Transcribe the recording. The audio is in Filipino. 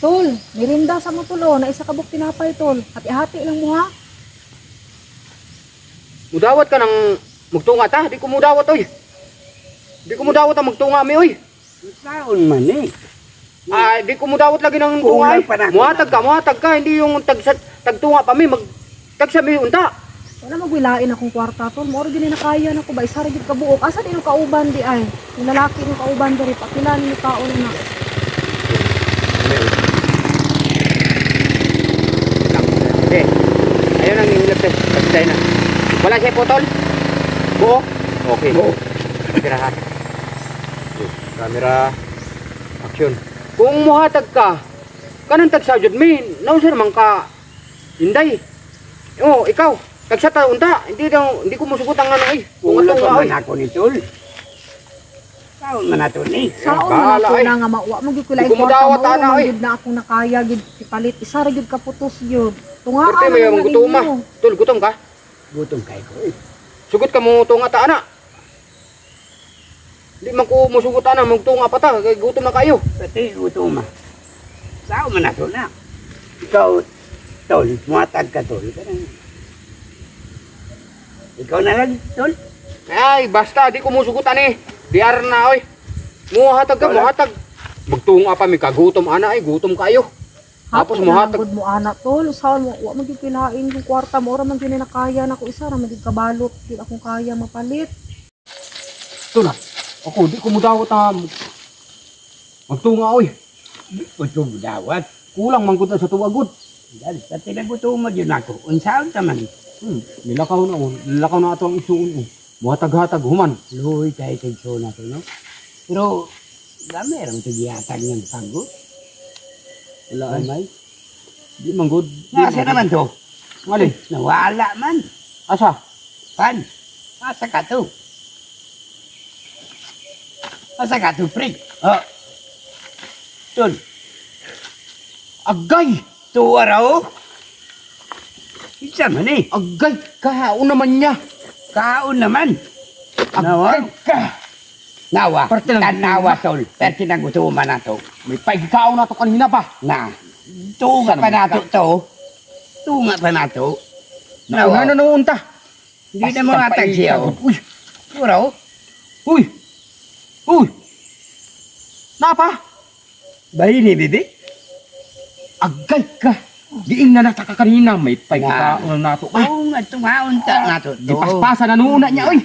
Tol, mirinda sa mo tulo na isa kabuk tinapay tol. Hati-hati lang mo ha. Mudawat ka ng magtunga ta, di ko mudawat oy. Di ko mudawat ang magtunga mi oy. Taon man eh. Ah, di ko mudawat lagi ng tunga. Kulang pa na. Muhatag ka, hindi yung tagtunga pa mi tagsa mi unta. Wala magwilain akong kwarta tol. Mo gini na kaya na ko ba isa ra gyud ka buok. Asa di no kauban di ay. Yung lalaki no kauban diri pakilan ni taon na. Eh, ayun ang ingilap eh. Pagday na. Wala siya potol? Buo? Okay. Buo. Kamerahan. Camera. Action. Kung muhatag ka, kanang tagsajud mi, nausir man ka, inday. Oh, ikaw, tagsata unta, hindi ko musugot ang ano eh. Kung Kulang ato pa nga man eh. ako ni Tol. Taon man nato ni. Saon bahala, na ako ay. na nga mauwa mo gyud ko lain Di ko mudawat, kwarta ana, mo ay. gyud na ako nakaya gyud ipalit. Isa ra gyud ka putos gyud. Tunga Pwede may yung gutuma. Tul, gutom ka? Gutom kay ko eh. Sugot ka mo tunga ta ana. Di man ko musugot ana, magtunga pa ta, kay gutom na kayo. Pati gutom ah. Taon man nato na. Ikaw, Tol, muhatag ka Tol. Ikaw na lang, Tol. Ay, basta, di ko musugutan eh. Diar na, oy. Muhatag ka, Wala. muhatag. Magtunga pa mi kagutom ana ay, gutom kayo. Tapos muhatag. mo ana tol. Saon mo wa mo gyud pilain yung kwarta mo ra man gyud na kaya na ko isa ra man gyud kabalot gyud akong kaya mapalit. Ito na. Ako, di ko mudawat na magtunga, oy. Gutom dawat. Kulang man gud na sa tuwagod. Dahil sa tinagutom mo yun ako. Unsaon taman. Nilakaw na ato ang isuon. Oh. Muhatag-hatag, human. Luhoy tayo tagso na to, no? Pero, dami rin tigiyatag niyang pagod. Wala Ay. ay. Di man gud. Nasa naman to? Mali. Nawala man. Asa? Pan, asa ka to? Asa ka to, pre? Oh. Tol, Agay! tuwa raw? Isa man eh. Agay! Kahaon naman niya. Kaon naman. Nawa? Agay ka! Nawa. Parte ng- Tanawa, tol. Pero tinagutuman na to. May paigkaon na to kanina pa. Na. Tunga pa na to to. Tunga pa na to. Nauna na naunta. Hindi na mga tagsiyaw. Uy! Tuwa raw? Uy! Uy! Napa? Bahini, bibi? Agay ka! Diing na nataka kanina, may paigkaon na to. Ay! Oo nga, tumaon ta na to. Di paspasa na nuuna niya, oy!